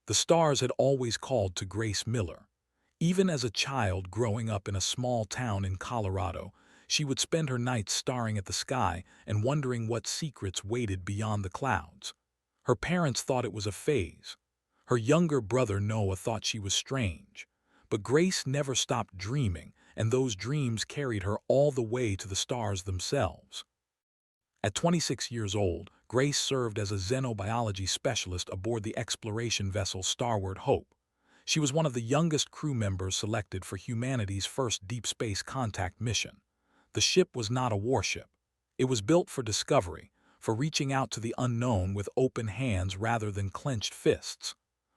The stars had always called to Grace Miller. Even as a child growing up in a small town in Colorado, she would spend her nights staring at the sky and wondering what secrets waited beyond the clouds. Her parents thought it was a phase. Her younger brother Noah thought she was strange. But Grace never stopped dreaming, and those dreams carried her all the way to the stars themselves. At 26 years old, Grace served as a xenobiology specialist aboard the exploration vessel Starbound Hope. She was one of the youngest crew members selected for humanity's first deep space contact mission. The ship was not a warship. It was built for discovery, for reaching out to the unknown with open hands rather than clenched fists.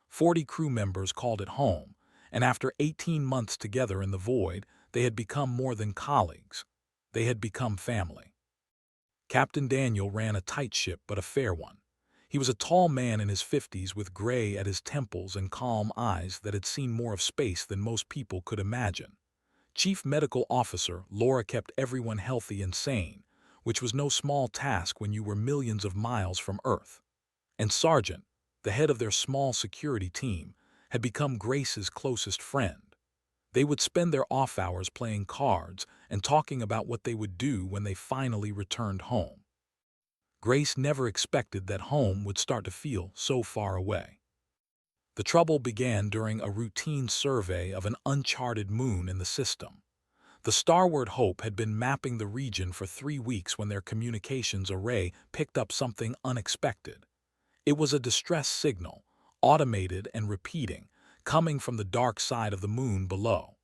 40 crew members called it home, and after 18 months together in the void, they had become more than colleagues. They had become family. Captain Daniel ran a tight ship but a fair one. He was a tall man in his 50s with gray at his temples and calm eyes that had seen more of space than most people could imagine. Chief Medical Officer Laura kept everyone healthy and sane, which was no small task when you were millions of miles from Earth. And Sergeant, the head of their small security team, had become Grace's closest friend. They would spend their off hours playing cards and talking about what they would do when they finally returned home. Grace never expected that home would start to feel so far away. The trouble began during a routine survey of an uncharted moon in the system. The Starbound Hope had been mapping the region for 3 weeks when their communications array picked up something unexpected. It was a distress signal, automated and repeating, coming from the dark side of the moon below.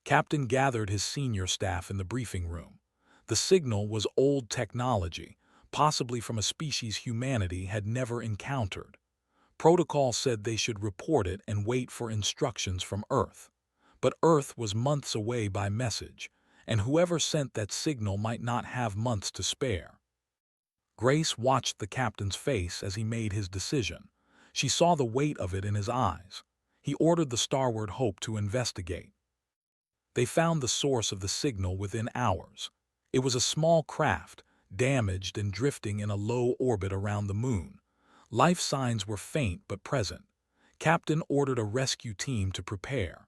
Captain gathered his senior staff in the briefing room. The signal was old technology, possibly from a species humanity had never encountered. Protocol said they should report it and wait for instructions from Earth. But Earth was months away by message, and whoever sent that signal might not have months to spare. Grace watched the captain's face as he made his decision. She saw the weight of it in his eyes. He ordered the Starbound Hope to investigate. They found the source of the signal within hours. It was a small craft, damaged and drifting in a low orbit around the moon. Life signs were faint but present. Captain ordered a rescue team to prepare.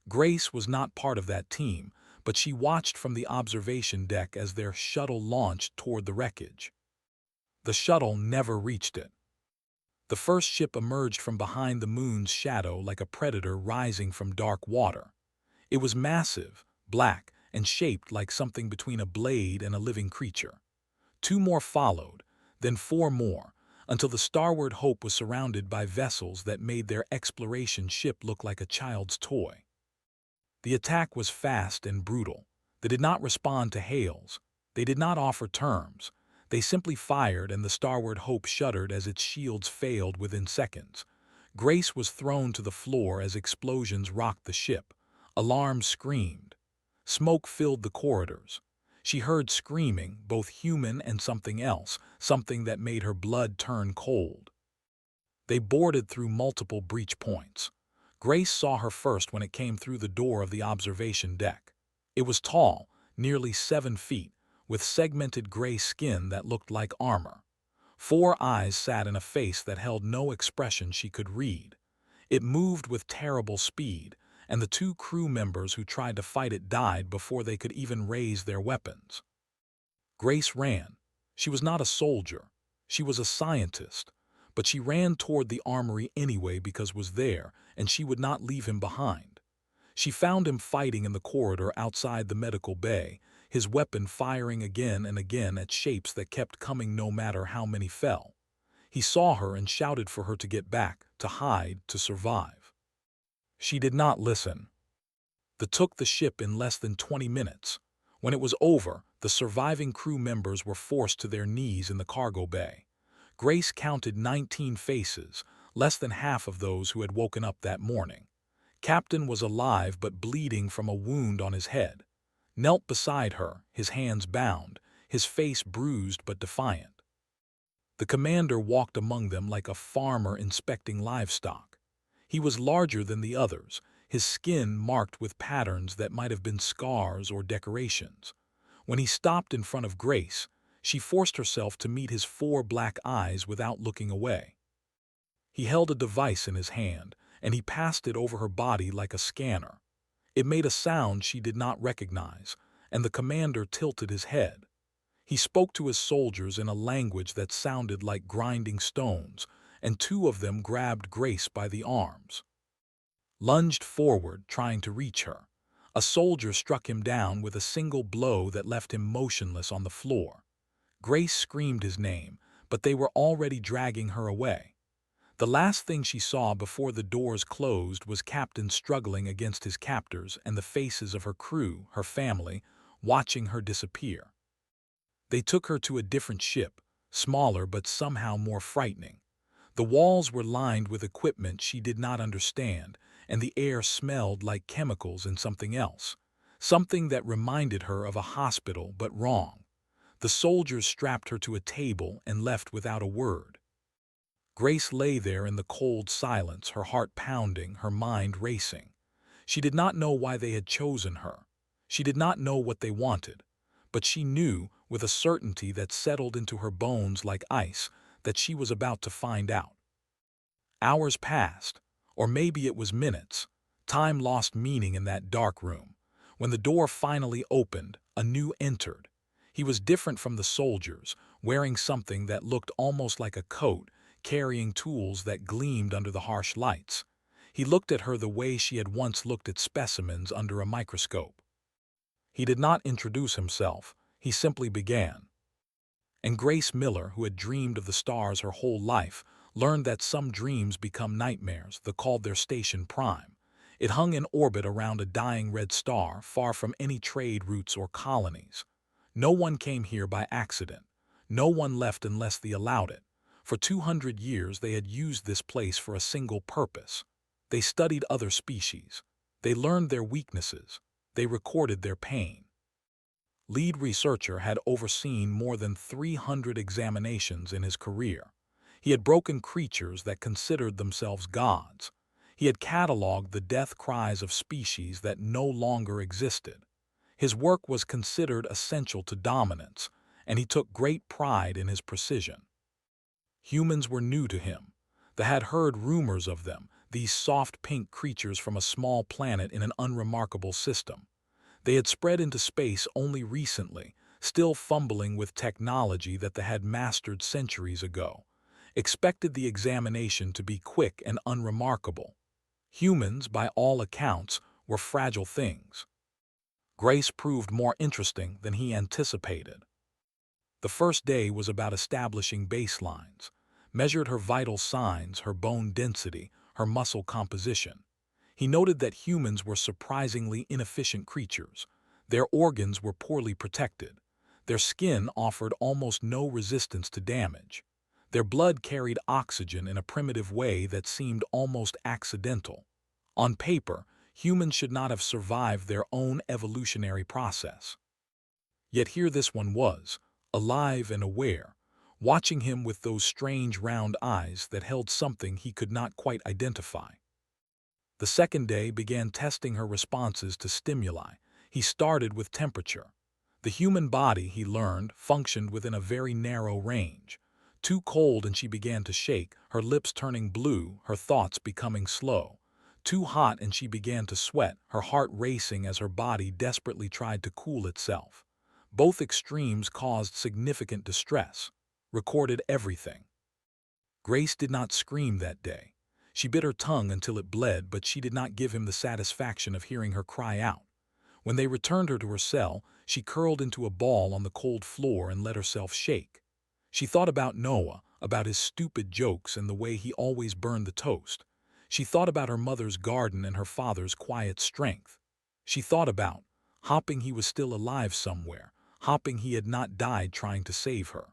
Grace was not part of that team, but she watched from the observation deck as their shuttle launched toward the wreckage. The shuttle never reached it. The first ship emerged from behind the moon's shadow like a predator rising from dark water. It was massive, black, and shaped like something between a blade and a living creature. 2 more followed, then 4 more, until the Starbound Hope was surrounded by vessels that made their exploration ship look like a child's toy. The attack was fast and brutal. They did not respond to hails. They did not offer terms. They simply fired, and the Starbound Hope shuddered as its shields failed within seconds. Grace was thrown to the floor as explosions rocked the ship. Alarms screamed. Smoke filled the corridors. She heard screaming, both human and something else, something that made her blood turn cold. They boarded through multiple breach points. Grace saw her first when it came through the door of the observation deck. It was tall, nearly 7 feet, with segmented gray skin that looked like armor. 4 eyes sat in a face that held no expression she could read. It moved with terrible speed, and the 2 crew members who tried to fight it died before they could even raise their weapons. Grace ran. She was not a soldier. She was a scientist. But she ran toward the armory anyway because was there, and she would not leave him behind. She found him fighting in the corridor outside the medical bay, his weapon firing again and again at shapes that kept coming no matter how many fell. He saw her and shouted for her to get back, to hide, to survive. She did not listen. They took the ship in less than 20 minutes. When it was over, the surviving crew members were forced to their knees in the cargo bay. Grace counted 19 faces, less than half of those who had woken up that morning. Captain was alive but bleeding from a wound on his head. Knelt beside her, his hands bound, his face bruised but defiant. The commander walked among them like a farmer inspecting livestock. He was larger than the others, his skin marked with patterns that might have been scars or decorations. When he stopped in front of Grace, she forced herself to meet his 4 black eyes without looking away. He held a device in his hand, and he passed it over her body like a scanner. It made a sound she did not recognize, and the commander tilted his head. He spoke to his soldiers in a language that sounded like grinding stones, and two of them grabbed Grace by the arms. Lunged forward, trying to reach her. A soldier struck him down with a single blow that left him motionless on the floor. Grace screamed his name, but they were already dragging her away. The last thing she saw before the doors closed was Captain struggling against his captors and the faces of her crew, her family, watching her disappear. They took her to a different ship, smaller but somehow more frightening. The walls were lined with equipment she did not understand, and the air smelled like chemicals and something else, something that reminded her of a hospital but wrong. The soldiers strapped her to a table and left without a word. Grace lay there in the cold silence, her heart pounding, her mind racing. She did not know why they had chosen her. She did not know what they wanted, but she knew, with a certainty that settled into her bones like ice, that she was about to find out. Hours passed, or maybe it was minutes. Time lost meaning in that dark room. When the door finally opened, a new entered. He was different from the soldiers, wearing something that looked almost like a coat, carrying tools that gleamed under the harsh lights. He looked at her the way she had once looked at specimens under a microscope. He did not introduce himself, he simply began. And Grace Miller, who had dreamed of the stars her whole life, learned that some dreams become nightmares. They called their station Prime. It hung in orbit around a dying red star, far from any trade routes or colonies. No one came here by accident. No one left unless they allowed it. For 200 years they had used this place for a single purpose. They studied other species. They learned their weaknesses. They recorded their pain. Lead researcher had overseen more than 300 examinations in his career. He had broken creatures that considered themselves gods. He had cataloged the death cries of species that no longer existed. His work was considered essential to dominance, and he took great pride in his precision. Humans were new to him. They had heard rumors of them, these soft pink creatures from a small planet in an unremarkable system. They had spread into space only recently, still fumbling with technology that they had mastered centuries ago. Expected the examination to be quick and unremarkable. Humans, by all accounts, were fragile things. Grace proved more interesting than he anticipated. The first day was about establishing baselines, measured her vital signs, her bone density, her muscle composition. He noted that humans were surprisingly inefficient creatures. Their organs were poorly protected. Their skin offered almost no resistance to damage. Their blood carried oxygen in a primitive way that seemed almost accidental. On paper, humans should not have survived their own evolutionary process. Yet here this one was, alive and aware, watching him with those strange round eyes that held something he could not quite identify. The second day began testing her responses to stimuli. He started with temperature. The human body, he learned, functioned within a very narrow range. Too cold and she began to shake, her lips turning blue, her thoughts becoming slow. Too hot and she began to sweat, her heart racing as her body desperately tried to cool itself. Both extremes caused significant distress. Recorded everything. Grace did not scream that day. She bit her tongue until it bled, but she did not give him the satisfaction of hearing her cry out. When they returned her to her cell, she curled into a ball on the cold floor and let herself shake. She thought about Noah, about his stupid jokes and the way he always burned the toast. She thought about her mother's garden and her father's quiet strength. She thought about, hoping he was still alive somewhere, hoping he had not died trying to save her.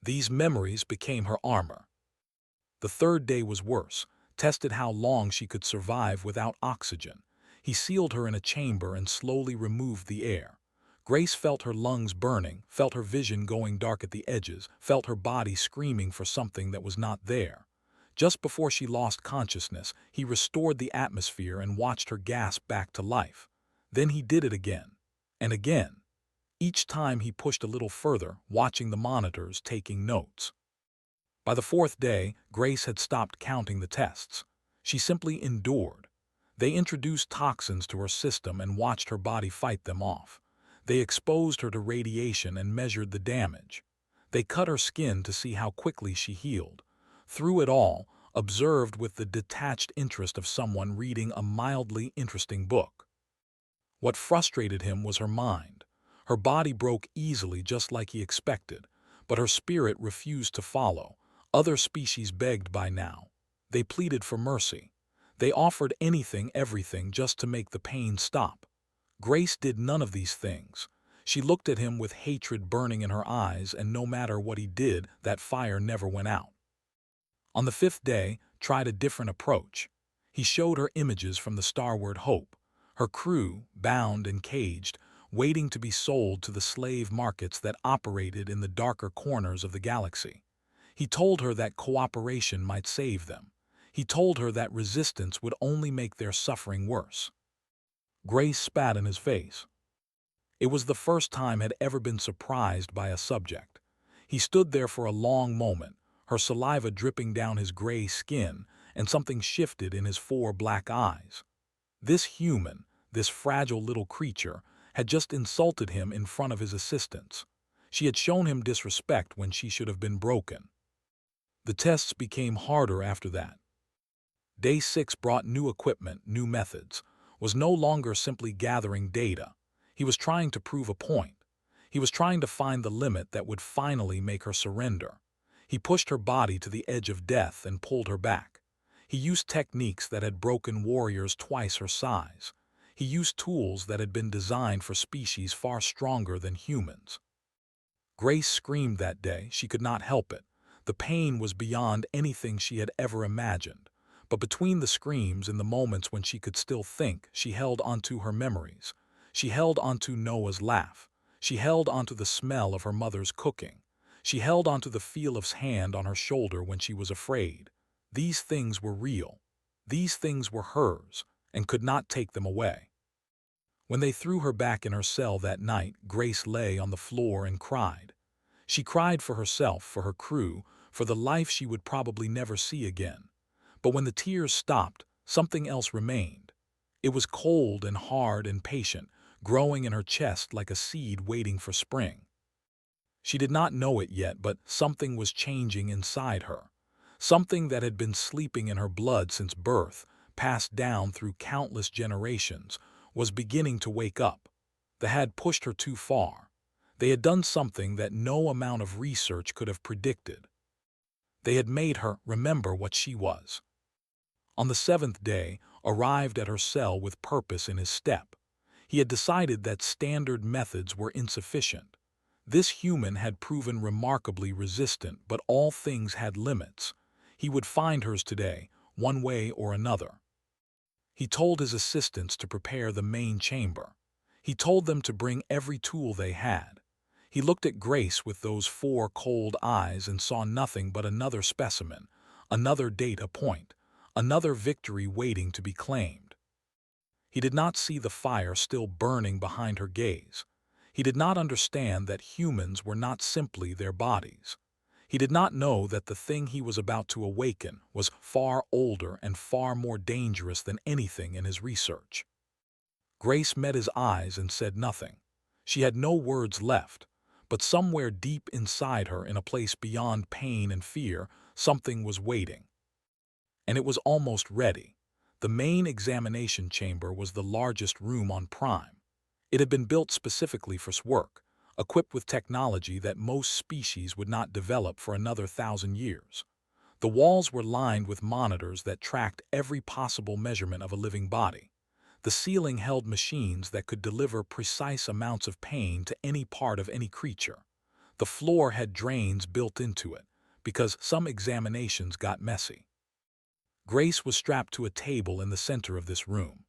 These memories became her armor. The third day was worse, tested how long she could survive without oxygen. He sealed her in a chamber and slowly removed the air. Grace felt her lungs burning, felt her vision going dark at the edges, felt her body screaming for something that was not there. Just before she lost consciousness, he restored the atmosphere and watched her gasp back to life. Then he did it again. And again. Each time he pushed a little further, watching the monitors, taking notes. By the fourth day, Grace had stopped counting the tests. She simply endured. They introduced toxins to her system and watched her body fight them off. They exposed her to radiation and measured the damage. They cut her skin to see how quickly she healed. Through it all, observed with the detached interest of someone reading a mildly interesting book. What frustrated him was her mind. Her body broke easily just like he expected, but her spirit refused to follow. Other species begged by now. They pleaded for mercy. They offered anything, everything, just to make the pain stop. Grace did none of these things. She looked at him with hatred burning in her eyes, and no matter what he did, that fire never went out. On the fifth day, tried a different approach. He showed her images from the starward Hope, her crew, bound and caged, waiting to be sold to the slave markets that operated in the darker corners of the galaxy. He told her that cooperation might save them. He told her that resistance would only make their suffering worse. Grace spat in his face. It was the first time had ever been surprised by a subject. He stood there for a long moment, her saliva dripping down his gray skin, and something shifted in his four black eyes. This human, this fragile little creature, had just insulted him in front of his assistants. She had shown him disrespect when she should have been broken. The tests became harder after that. Day 6 brought new equipment, new methods, was no longer simply gathering data. He was trying to prove a point. He was trying to find the limit that would finally make her surrender. He pushed her body to the edge of death and pulled her back. He used techniques that had broken warriors twice her size. He used tools that had been designed for species far stronger than humans. Grace screamed that day. She could not help it. The pain was beyond anything she had ever imagined. But between the screams and the moments when she could still think, she held onto her memories. She held onto Noah's laugh. She held onto the smell of her mother's cooking. She held onto the feel of his hand on her shoulder when she was afraid. These things were real. These things were hers, and could not take them away. When they threw her back in her cell that night, Grace lay on the floor and cried. She cried for herself, for her crew, for the life she would probably never see again. But when the tears stopped, something else remained. It was cold and hard and patient, growing in her chest like a seed waiting for spring. She did not know it yet, but something was changing inside her. Something that had been sleeping in her blood since birth, passed down through countless generations, was beginning to wake up. They had pushed her too far. They had done something that no amount of research could have predicted. They had made her remember what she was. On the seventh day, arrived at her cell with purpose in his step. He had decided that standard methods were insufficient. This human had proven remarkably resistant, but all things had limits. He would find hers today, one way or another. He told his assistants to prepare the main chamber. He told them to bring every tool they had. He looked at Grace with those four cold eyes and saw nothing but another specimen, another data point, another victory waiting to be claimed. He did not see the fire still burning behind her gaze. He did not understand that humans were not simply their bodies. He did not know that the thing he was about to awaken was far older and far more dangerous than anything in his research. Grace met his eyes and said nothing. She had no words left, but somewhere deep inside her, in a place beyond pain and fear, something was waiting. And it was almost ready. The main examination chamber was the largest room on Prime. It had been built specifically for work, equipped with technology that most species would not develop for another 1,000 years. The walls were lined with monitors that tracked every possible measurement of a living body. The ceiling held machines that could deliver precise amounts of pain to any part of any creature. The floor had drains built into it, because some examinations got messy. Grace was strapped to a table in the center of this room.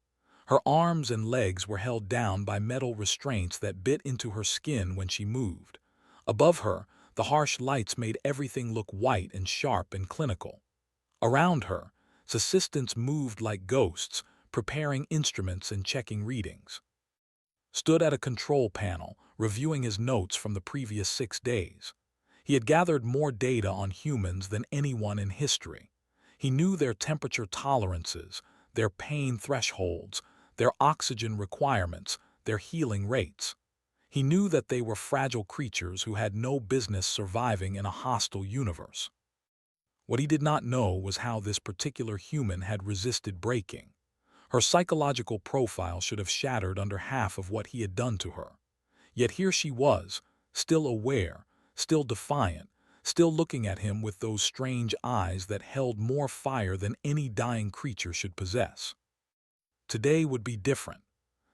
Her arms and legs were held down by metal restraints that bit into her skin when she moved. Above her, the harsh lights made everything look white and sharp and clinical. Around her, assistants moved like ghosts, preparing instruments and checking readings. Stood at a control panel, reviewing his notes from the previous 6 days. He had gathered more data on humans than anyone in history. He knew their temperature tolerances, their pain thresholds, their oxygen requirements, their healing rates. He knew that they were fragile creatures who had no business surviving in a hostile universe. What he did not know was how this particular human had resisted breaking. Her psychological profile should have shattered under half of what he had done to her. Yet here she was, still aware, still defiant, still looking at him with those strange eyes that held more fire than any dying creature should possess. Today would be different.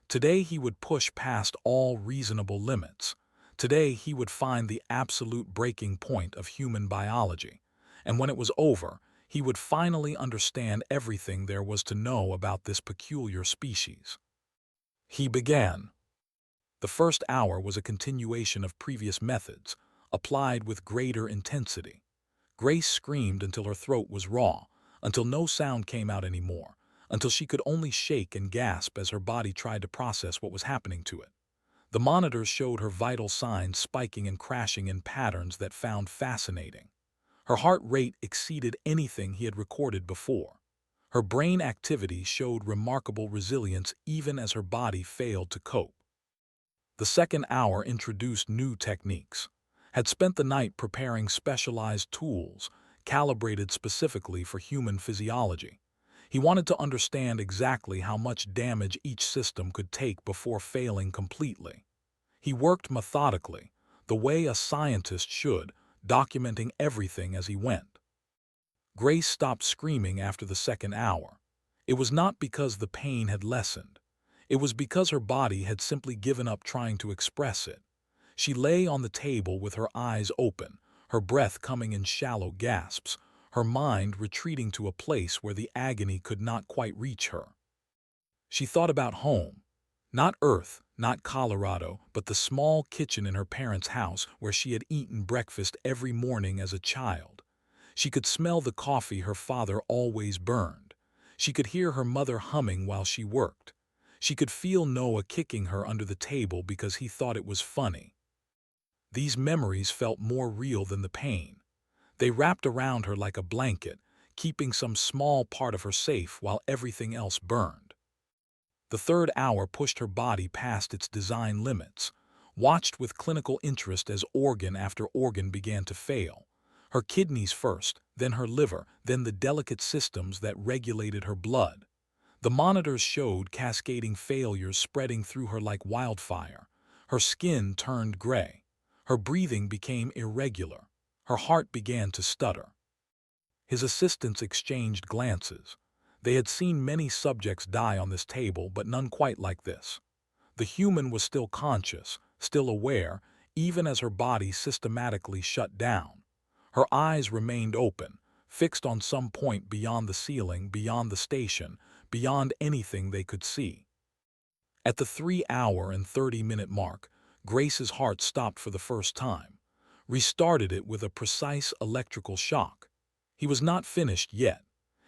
Today he would push past all reasonable limits. Today he would find the absolute breaking point of human biology. And when it was over, he would finally understand everything there was to know about this peculiar species. He began. The first hour was a continuation of previous methods, applied with greater intensity. Grace screamed until her throat was raw, until no sound came out anymore, until she could only shake and gasp as her body tried to process what was happening to it. The monitors showed her vital signs spiking and crashing in patterns that found fascinating. Her heart rate exceeded anything he had recorded before. Her brain activity showed remarkable resilience even as her body failed to cope. The second hour introduced new techniques. Had spent the night preparing specialized tools, calibrated specifically for human physiology. He wanted to understand exactly how much damage each system could take before failing completely. He worked methodically, the way a scientist should, documenting everything as he went. Grace stopped screaming after the second hour. It was not because the pain had lessened. It was because her body had simply given up trying to express it. She lay on the table with her eyes open, her breath coming in shallow gasps, her mind retreating to a place where the agony could not quite reach her. She thought about home. Not Earth, not Colorado, but the small kitchen in her parents' house where she had eaten breakfast every morning as a child. She could smell the coffee her father always burned. She could hear her mother humming while she worked. She could feel Noah kicking her under the table because he thought it was funny. These memories felt more real than the pain. They wrapped around her like a blanket, keeping some small part of her safe while everything else burned. The third hour pushed her body past its design limits, watched with clinical interest as organ after organ began to fail. Her kidneys first, then her liver, then the delicate systems that regulated her blood. The monitors showed cascading failures spreading through her like wildfire. Her skin turned gray. Her breathing became irregular. Her heart began to stutter. His assistants exchanged glances. They had seen many subjects die on this table, but none quite like this. The human was still conscious, still aware, even as her body systematically shut down. Her eyes remained open, fixed on some point beyond the ceiling, beyond the station, beyond anything they could see. At the 3-hour and 30-minute mark, Grace's heart stopped for the first time, restarted it with a precise electrical shock. He was not finished yet.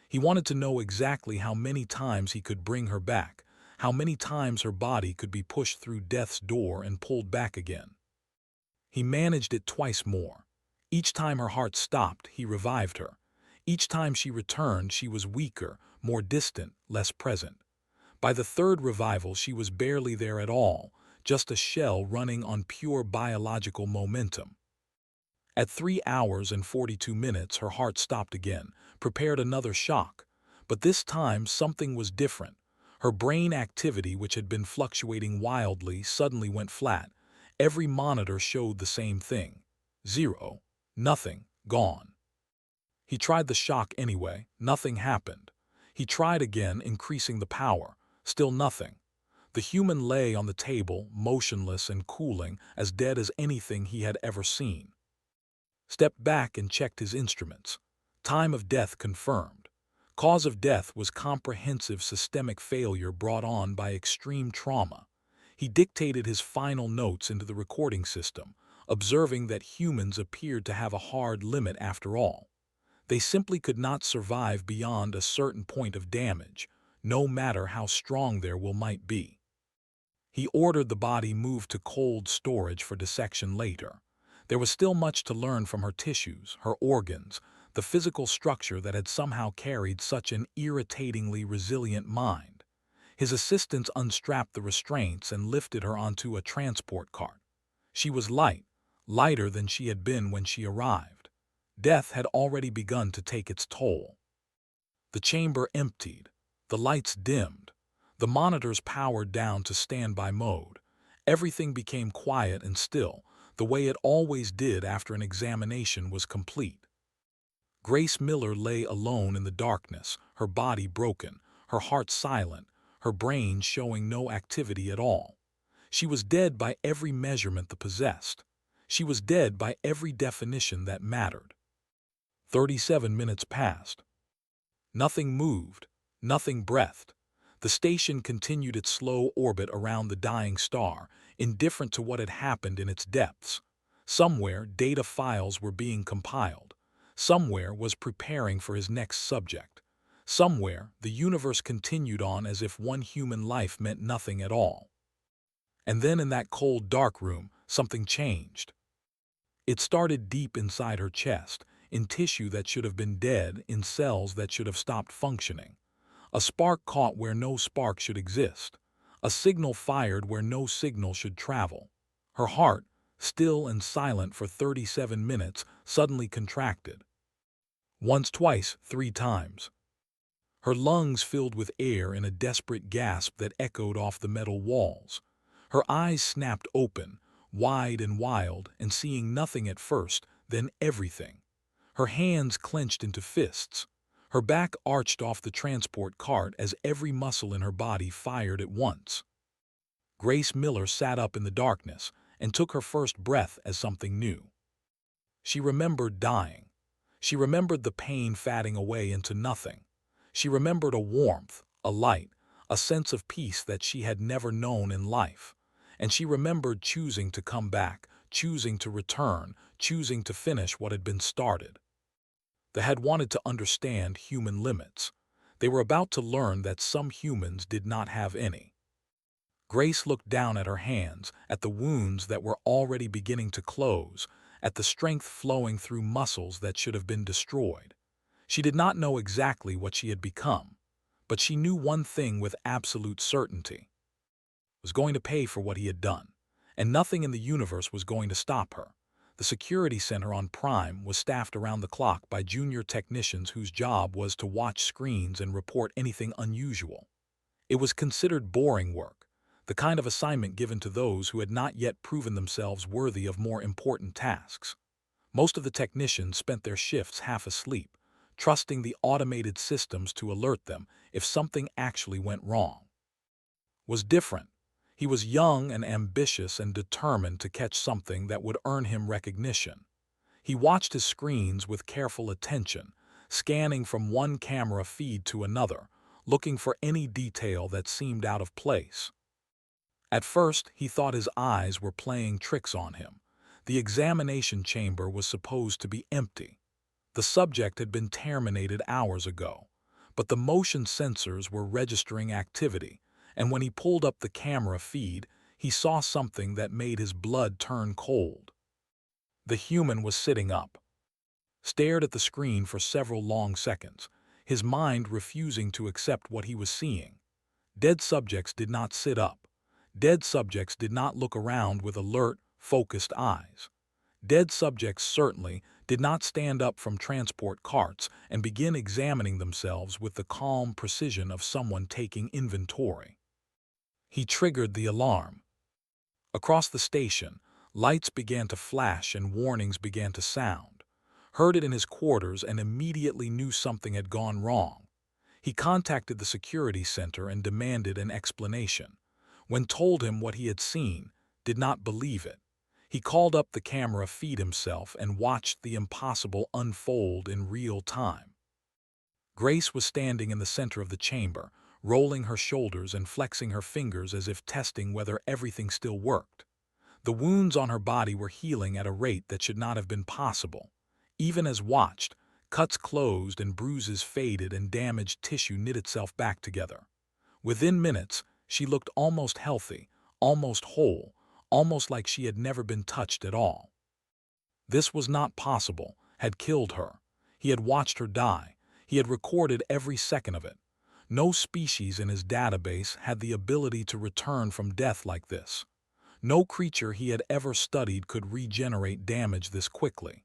He wanted to know exactly how many times he could bring her back, how many times her body could be pushed through death's door and pulled back again. He managed it twice more. Each time her heart stopped, he revived her. Each time she returned, she was weaker, more distant, less present. By the third revival, she was barely there at all, just a shell running on pure biological momentum. At 3 hours and 42 minutes, her heart stopped again, prepared another shock. But this time, something was different. Her brain activity, which had been fluctuating wildly, suddenly went flat. Every monitor showed the same thing. 0. Nothing. Gone. He tried the shock anyway. Nothing happened. He tried again, increasing the power. Still nothing. The human lay on the table, motionless and cooling, as dead as anything he had ever seen. Stepped back and checked his instruments. Time of death confirmed. Cause of death was comprehensive systemic failure brought on by extreme trauma. He dictated his final notes into the recording system, observing that humans appeared to have a hard limit after all. They simply could not survive beyond a certain point of damage, no matter how strong their will might be. He ordered the body moved to cold storage for dissection later. There was still much to learn from her tissues, her organs, the physical structure that had somehow carried such an irritatingly resilient mind. His assistants unstrapped the restraints and lifted her onto a transport cart. She was light, lighter than she had been when she arrived. Death had already begun to take its toll. The chamber emptied, the lights dimmed, the monitors powered down to standby mode. Everything became quiet and still, the way it always did after an examination was complete. Grace Miller lay alone in the darkness, her body broken, her heart silent, her brain showing no activity at all. She was dead by every measurement that possessed. She was dead by every definition that mattered. 37 minutes passed. Nothing moved, nothing breathed. The station continued its slow orbit around the dying star, indifferent to what had happened in its depths. Somewhere, data files were being compiled. Somewhere was preparing for his next subject. Somewhere, the universe continued on as if one human life meant nothing at all. And then in that cold, dark room, something changed. It started deep inside her chest, in tissue that should have been dead, in cells that should have stopped functioning. A spark caught where no spark should exist. A signal fired where no signal should travel. Her heart, still and silent for 37 minutes, suddenly contracted. Once, twice, 3 times. Her lungs filled with air in a desperate gasp that echoed off the metal walls. Her eyes snapped open, wide and wild, and seeing nothing at first, then everything. Her hands clenched into fists. Her back arched off the transport cart as every muscle in her body fired at once. Grace Miller sat up in the darkness and took her first breath as something new. She remembered dying. She remembered the pain fading away into nothing. She remembered a warmth, a light, a sense of peace that she had never known in life. And she remembered choosing to come back, choosing to return, choosing to finish what had been started. They had wanted to understand human limits. They were about to learn that some humans did not have any. Grace looked down at her hands, at the wounds that were already beginning to close, at the strength flowing through muscles that should have been destroyed. She did not know exactly what she had become, but she knew one thing with absolute certainty. Was going to pay for what he had done, and nothing in the universe was going to stop her. The security center on Prime was staffed around the clock by junior technicians whose job was to watch screens and report anything unusual. It was considered boring work, the kind of assignment given to those who had not yet proven themselves worthy of more important tasks. Most of the technicians spent their shifts half asleep, trusting the automated systems to alert them if something actually went wrong. Was different. He was young and ambitious and determined to catch something that would earn him recognition. He watched his screens with careful attention, scanning from one camera feed to another, looking for any detail that seemed out of place. At first, he thought his eyes were playing tricks on him. The examination chamber was supposed to be empty. The subject had been terminated hours ago, but the motion sensors were registering activity, and when he pulled up the camera feed, he saw something that made his blood turn cold. The human was sitting up, stared at the screen for several long seconds, his mind refusing to accept what he was seeing. Dead subjects did not sit up. Dead subjects did not look around with alert, focused eyes. Dead subjects certainly did not stand up from transport carts and begin examining themselves with the calm precision of someone taking inventory. He triggered the alarm. Across the station, lights began to flash and warnings began to sound. Heard it in his quarters and immediately knew something had gone wrong. He contacted the security center and demanded an explanation. When told him what he had seen, did not believe it. He called up the camera feed himself and watched the impossible unfold in real time. Grace was standing in the center of the chamber, rolling her shoulders and flexing her fingers as if testing whether everything still worked. The wounds on her body were healing at a rate that should not have been possible. Even as watched, cuts closed and bruises faded and damaged tissue knit itself back together. Within minutes, she looked almost healthy, almost whole, almost like she had never been touched at all. This was not possible, had killed her. He had watched her die. He had recorded every second of it. No species in his database had the ability to return from death like this. No creature he had ever studied could regenerate damage this quickly.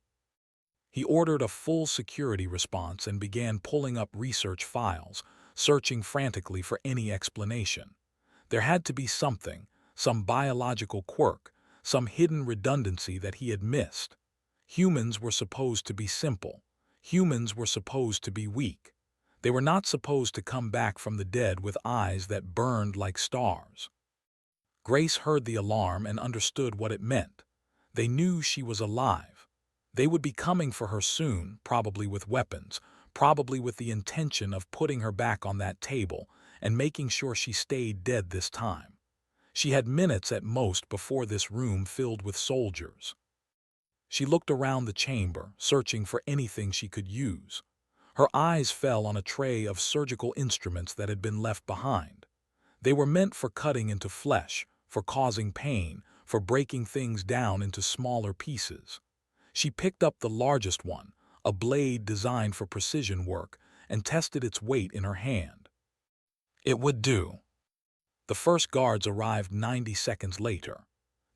He ordered a full security response and began pulling up research files, searching frantically for any explanation. There had to be something, some biological quirk, some hidden redundancy that he had missed. Humans were supposed to be simple. Humans were supposed to be weak. They were not supposed to come back from the dead with eyes that burned like stars. Grace heard the alarm and understood what it meant. They knew she was alive. They would be coming for her soon, probably with weapons, probably with the intention of putting her back on that table and making sure she stayed dead this time. She had minutes at most before this room filled with soldiers. She looked around the chamber, searching for anything she could use. Her eyes fell on a tray of surgical instruments that had been left behind. They were meant for cutting into flesh, for causing pain, for breaking things down into smaller pieces. She picked up the largest one, a blade designed for precision work, and tested its weight in her hand. It would do. The first guards arrived 90 seconds later.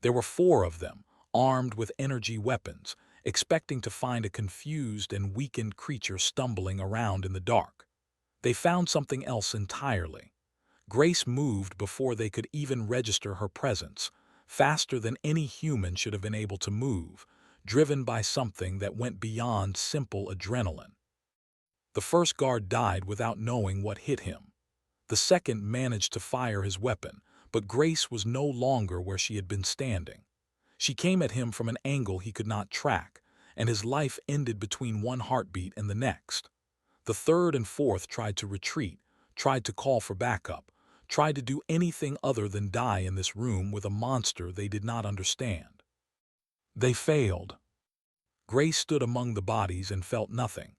There were 4 of them, armed with energy weapons, expecting to find a confused and weakened creature stumbling around in the dark. They found something else entirely. Grace moved before they could even register her presence, faster than any human should have been able to move, driven by something that went beyond simple adrenaline. The first guard died without knowing what hit him. The second managed to fire his weapon, but Grace was no longer where she had been standing. She came at him from an angle he could not track, and his life ended between one heartbeat and the next. The third and fourth tried to retreat, tried to call for backup, tried to do anything other than die in this room with a monster they did not understand. They failed. Grace stood among the bodies and felt nothing.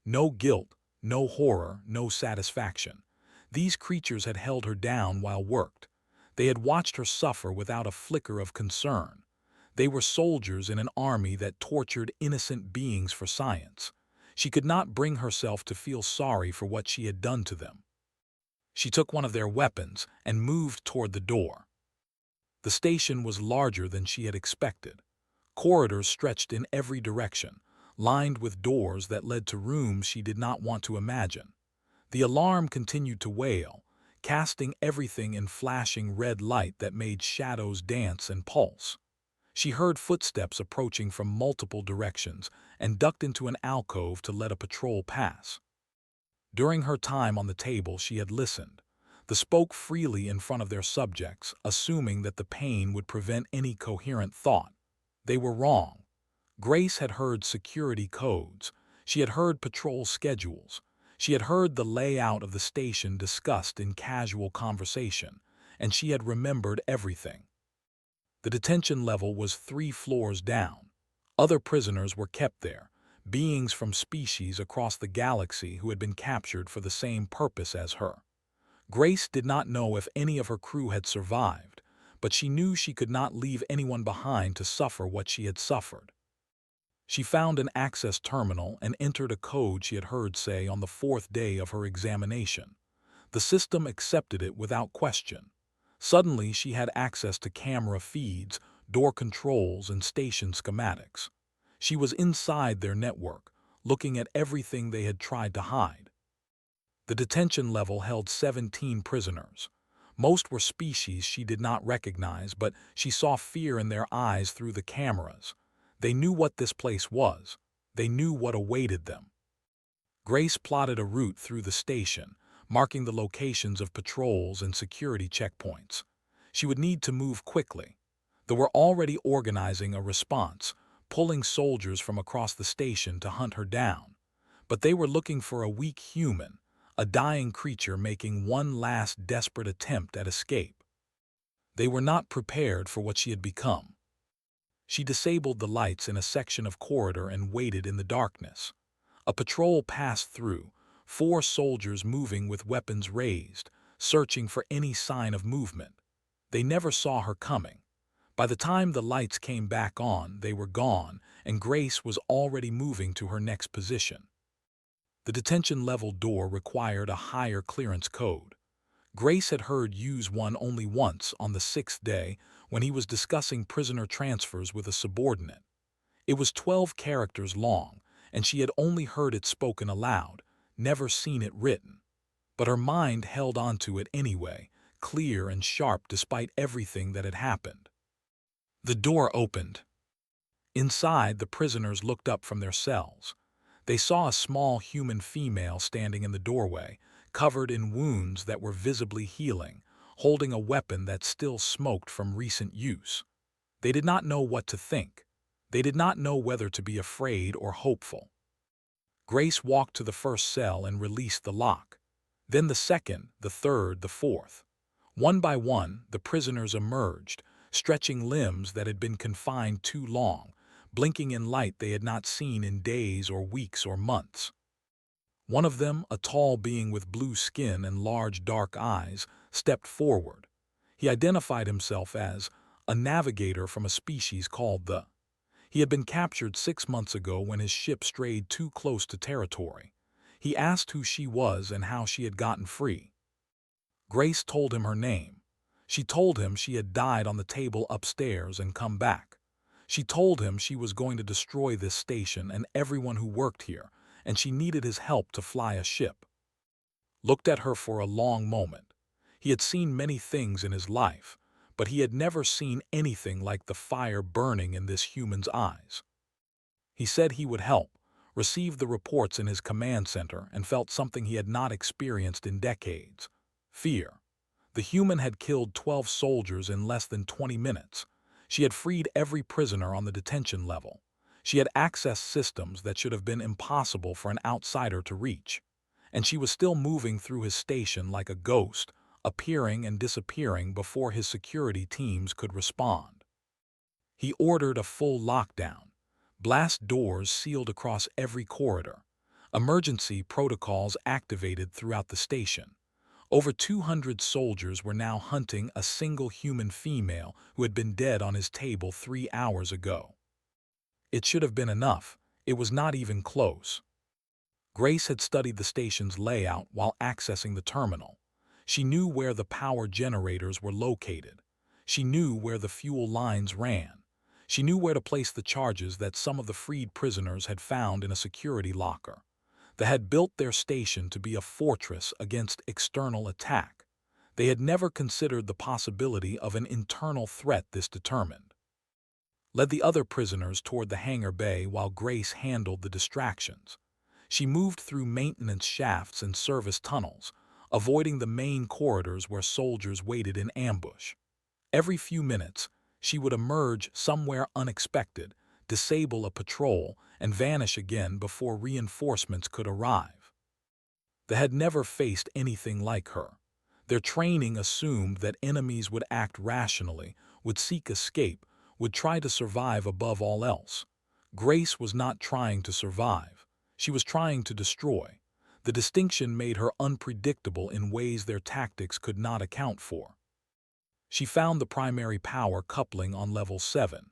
No guilt, no horror, no satisfaction. These creatures had held her down while worked. They had watched her suffer without a flicker of concern. They were soldiers in an army that tortured innocent beings for science. She could not bring herself to feel sorry for what she had done to them. She took one of their weapons and moved toward the door. The station was larger than she had expected. Corridors stretched in every direction, lined with doors that led to rooms she did not want to imagine. The alarm continued to wail, casting everything in flashing red light that made shadows dance and pulse. She heard footsteps approaching from multiple directions and ducked into an alcove to let a patrol pass. During her time on the table, she had listened. They spoke freely in front of their subjects, assuming that the pain would prevent any coherent thought. They were wrong. Grace had heard security codes. She had heard patrol schedules. She had heard the layout of the station discussed in casual conversation, and she had remembered everything. The detention level was 3 floors down. Other prisoners were kept there, beings from species across the galaxy who had been captured for the same purpose as her. Grace did not know if any of her crew had survived, but she knew she could not leave anyone behind to suffer what she had suffered. She found an access terminal and entered a code she had heard say on the 4th day of her examination. The system accepted it without question. Suddenly, she had access to camera feeds, door controls, and station schematics. She was inside their network, looking at everything they had tried to hide. The detention level held 17 prisoners. Most were species she did not recognize, but she saw fear in their eyes through the cameras. They knew what this place was. They knew what awaited them. Grace plotted a route through the station, marking the locations of patrols and security checkpoints. She would need to move quickly. They were already organizing a response, pulling soldiers from across the station to hunt her down. But they were looking for a weak human, a dying creature making one last desperate attempt at escape. They were not prepared for what she had become. She disabled the lights in a section of corridor and waited in the darkness. A patrol passed through, 4 soldiers moving with weapons raised, searching for any sign of movement. They never saw her coming. By the time the lights came back on, they were gone, and Grace was already moving to her next position. The detention level door required a higher clearance code. Grace had heard use one only once on the 6th day when he was discussing prisoner transfers with a subordinate. It was 12 characters long, and she had only heard it spoken aloud, never seen it written. But her mind held onto it anyway, clear and sharp despite everything that had happened. The door opened. Inside, the prisoners looked up from their cells. They saw a small human female standing in the doorway, covered in wounds that were visibly healing, holding a weapon that still smoked from recent use. They did not know what to think. They did not know whether to be afraid or hopeful. Grace walked to the first cell and released the lock. Then the second, the third, the fourth. One by one, the prisoners emerged, stretching limbs that had been confined too long, blinking in light they had not seen in days or weeks or months. One of them, a tall being with blue skin and large dark eyes, stepped forward. He identified himself as a navigator from a species called the. He had been captured 6 months ago when his ship strayed too close to territory. He asked who she was and how she had gotten free. Grace told him her name. She told him she had died on the table upstairs and come back. She told him she was going to destroy this station and everyone who worked here, and she needed his help to fly a ship. Looked at her for a long moment. He had seen many things in his life, but he had never seen anything like the fire burning in this human's eyes. He said he would help, received the reports in his command center, and felt something he had not experienced in decades: fear. The human had killed 12 soldiers in less than 20 minutes. She had freed every prisoner on the detention level. She had accessed systems that should have been impossible for an outsider to reach. And she was still moving through his station like a ghost, appearing and disappearing before his security teams could respond. He ordered a full lockdown. Blast doors sealed across every corridor. Emergency protocols activated throughout the station. Over 200 soldiers were now hunting a single human female who had been dead on his table 3 hours ago. It should have been enough. It was not even close. Grace had studied the station's layout while accessing the terminal. She knew where the power generators were located. She knew where the fuel lines ran. She knew where to place the charges that some of the freed prisoners had found in a security locker. They had built their station to be a fortress against external attack. They had never considered the possibility of an internal threat this determined. Led the other prisoners toward the hangar bay while Grace handled the distractions. She moved through maintenance shafts and service tunnels, avoiding the main corridors where soldiers waited in ambush. Every few minutes, she would emerge somewhere unexpected, disable a patrol, and vanish again before reinforcements could arrive. They had never faced anything like her. Their training assumed that enemies would act rationally, would seek escape, would try to survive above all else. Grace was not trying to survive. She was trying to destroy. The distinction made her unpredictable in ways their tactics could not account for. She found the primary power coupling on level 7.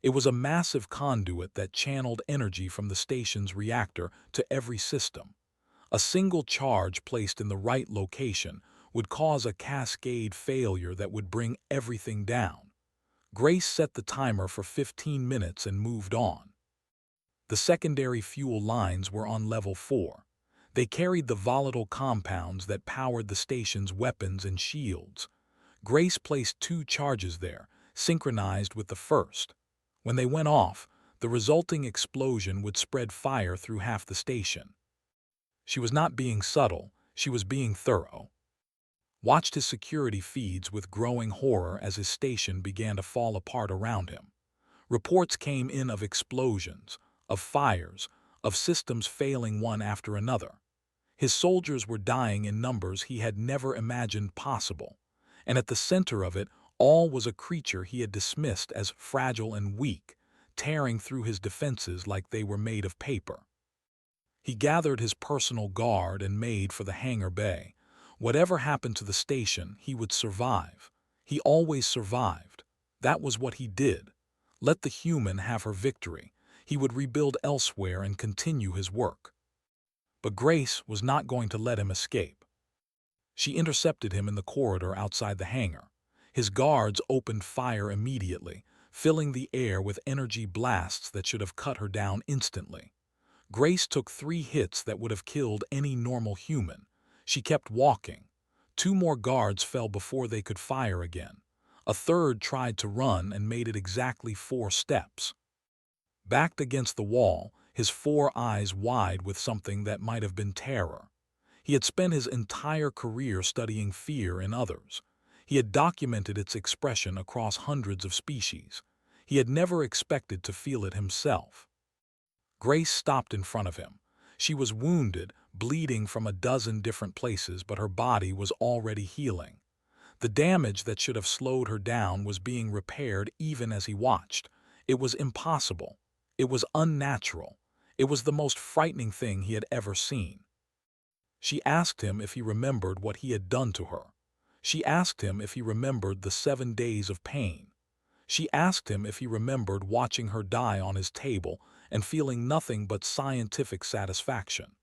It was a massive conduit that channeled energy from the station's reactor to every system. A single charge placed in the right location would cause a cascade failure that would bring everything down. Grace set the timer for 15 minutes and moved on. The secondary fuel lines were on level 4. They carried the volatile compounds that powered the station's weapons and shields. Grace placed 2 charges there, synchronized with the first. When they went off, the resulting explosion would spread fire through half the station. She was not being subtle, she was being thorough. Watched his security feeds with growing horror as his station began to fall apart around him. Reports came in of explosions, of fires, of systems failing one after another. His soldiers were dying in numbers he had never imagined possible, and at the center of it all was a creature he had dismissed as fragile and weak, tearing through his defenses like they were made of paper. He gathered his personal guard and made for the hangar bay. Whatever happened to the station, he would survive. He always survived. That was what he did. Let the human have her victory. He would rebuild elsewhere and continue his work. But Grace was not going to let him escape. She intercepted him in the corridor outside the hangar. His guards opened fire immediately, filling the air with energy blasts that should have cut her down instantly. Grace took 3 hits that would have killed any normal human. She kept walking. 2 more guards fell before they could fire again. A third tried to run and made it exactly 4 steps. Backed against the wall, his 4 eyes wide with something that might have been terror. He had spent his entire career studying fear in others. He had documented its expression across hundreds of species. He had never expected to feel it himself. Grace stopped in front of him. She was wounded, bleeding from a dozen different places, but her body was already healing. The damage that should have slowed her down was being repaired even as he watched. It was impossible. It was unnatural. It was the most frightening thing he had ever seen. She asked him if he remembered what he had done to her. She asked him if he remembered the 7 days of pain. She asked him if he remembered watching her die on his table and feeling nothing but scientific satisfaction.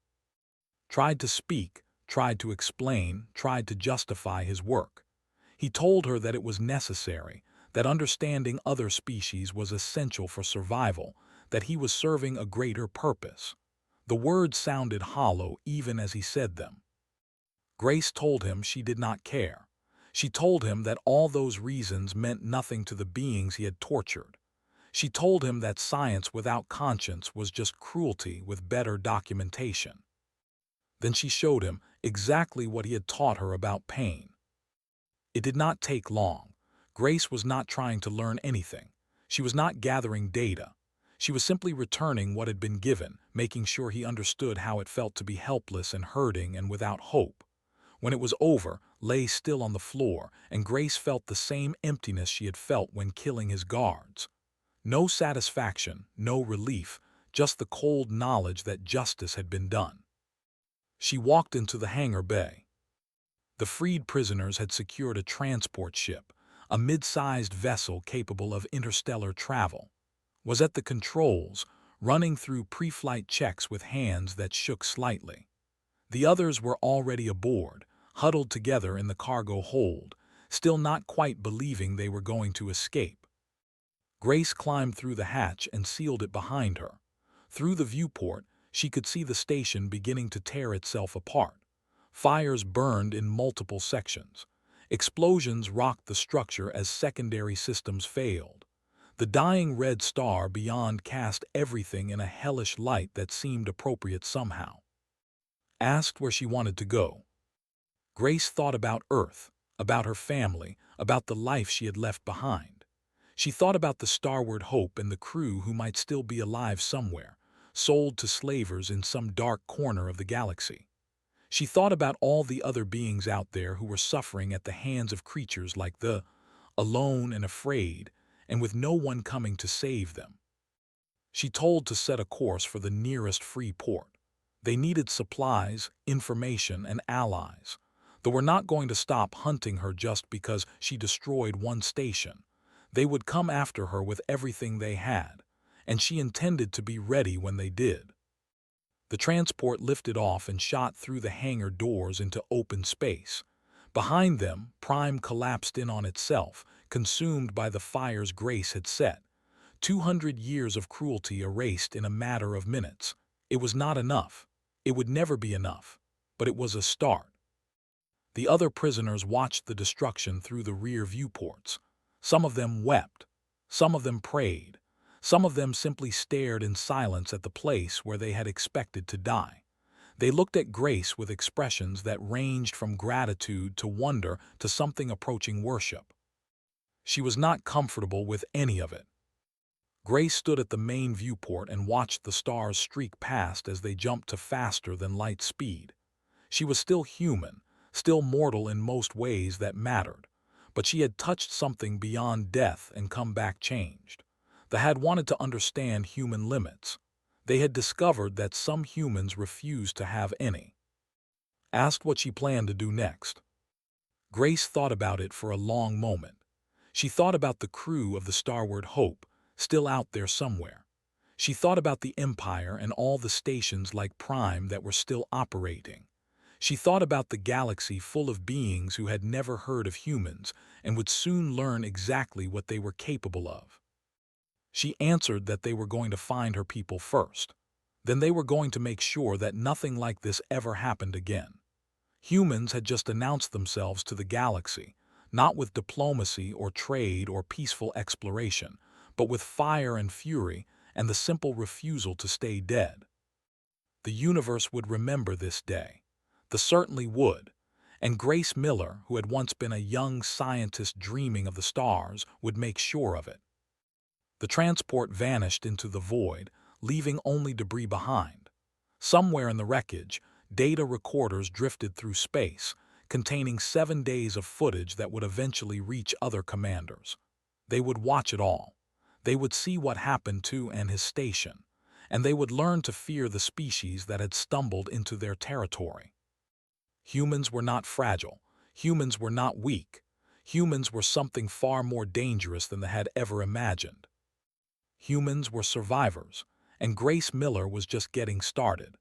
Tried to speak, tried to explain, tried to justify his work. He told her that it was necessary, that understanding other species was essential for survival, that he was serving a greater purpose. The words sounded hollow even as he said them. Grace told him she did not care. She told him that all those reasons meant nothing to the beings he had tortured. She told him that science without conscience was just cruelty with better documentation. Then she showed him exactly what he had taught her about pain. It did not take long. Grace was not trying to learn anything. She was not gathering data. She was simply returning what had been given, making sure he understood how it felt to be helpless and hurting and without hope. When it was over, lay still on the floor, and Grace felt the same emptiness she had felt when killing his guards. No satisfaction, no relief, just the cold knowledge that justice had been done. She walked into the hangar bay. The freed prisoners had secured a transport ship, a mid-sized vessel capable of interstellar travel. Was at the controls, running through pre-flight checks with hands that shook slightly. The others were already aboard, huddled together in the cargo hold, still not quite believing they were going to escape. Grace climbed through the hatch and sealed it behind her. Through the viewport, she could see the station beginning to tear itself apart. Fires burned in multiple sections. Explosions rocked the structure as secondary systems failed. The dying red star beyond cast everything in a hellish light that seemed appropriate somehow. Asked where she wanted to go. Grace thought about Earth, about her family, about the life she had left behind. She thought about the starward hope and the crew who might still be alive somewhere, sold to slavers in some dark corner of the galaxy. She thought about all the other beings out there who were suffering at the hands of creatures like the alone and afraid, and with no one coming to save them. She told to set a course for the nearest free port. They needed supplies, information, and allies. They were not going to stop hunting her just because she destroyed one station. They would come after her with everything they had, and she intended to be ready when they did. The transport lifted off and shot through the hangar doors into open space. Behind them, Prime collapsed in on itself, consumed by the fires Grace had set. 200 years of cruelty erased in a matter of minutes. It was not enough. It would never be enough. But it was a start. The other prisoners watched the destruction through the rear viewports. Some of them wept. Some of them prayed. Some of them simply stared in silence at the place where they had expected to die. They looked at Grace with expressions that ranged from gratitude to wonder to something approaching worship. She was not comfortable with any of it. Grace stood at the main viewport and watched the stars streak past as they jumped to faster than light speed. She was still human, still mortal in most ways that mattered, but she had touched something beyond death and come back changed. They had wanted to understand human limits. They had discovered that some humans refused to have any. Asked what she planned to do next. Grace thought about it for a long moment. She thought about the crew of the Starward Hope, still out there somewhere. She thought about the Empire and all the stations like Prime that were still operating. She thought about the galaxy full of beings who had never heard of humans and would soon learn exactly what they were capable of. She answered that they were going to find her people first. Then they were going to make sure that nothing like this ever happened again. Humans had just announced themselves to the galaxy, not with diplomacy or trade or peaceful exploration, but with fire and fury and the simple refusal to stay dead. The universe would remember this day. The certainly would. And Grace Miller, who had once been a young scientist dreaming of the stars, would make sure of it. The transport vanished into the void, leaving only debris behind. Somewhere in the wreckage, data recorders drifted through space, containing 7 days of footage that would eventually reach other commanders. They would watch it all. They would see what happened to and his station, and they would learn to fear the species that had stumbled into their territory. Humans were not fragile. Humans were not weak. Humans were something far more dangerous than they had ever imagined. Humans were survivors, and Grace Miller was just getting started.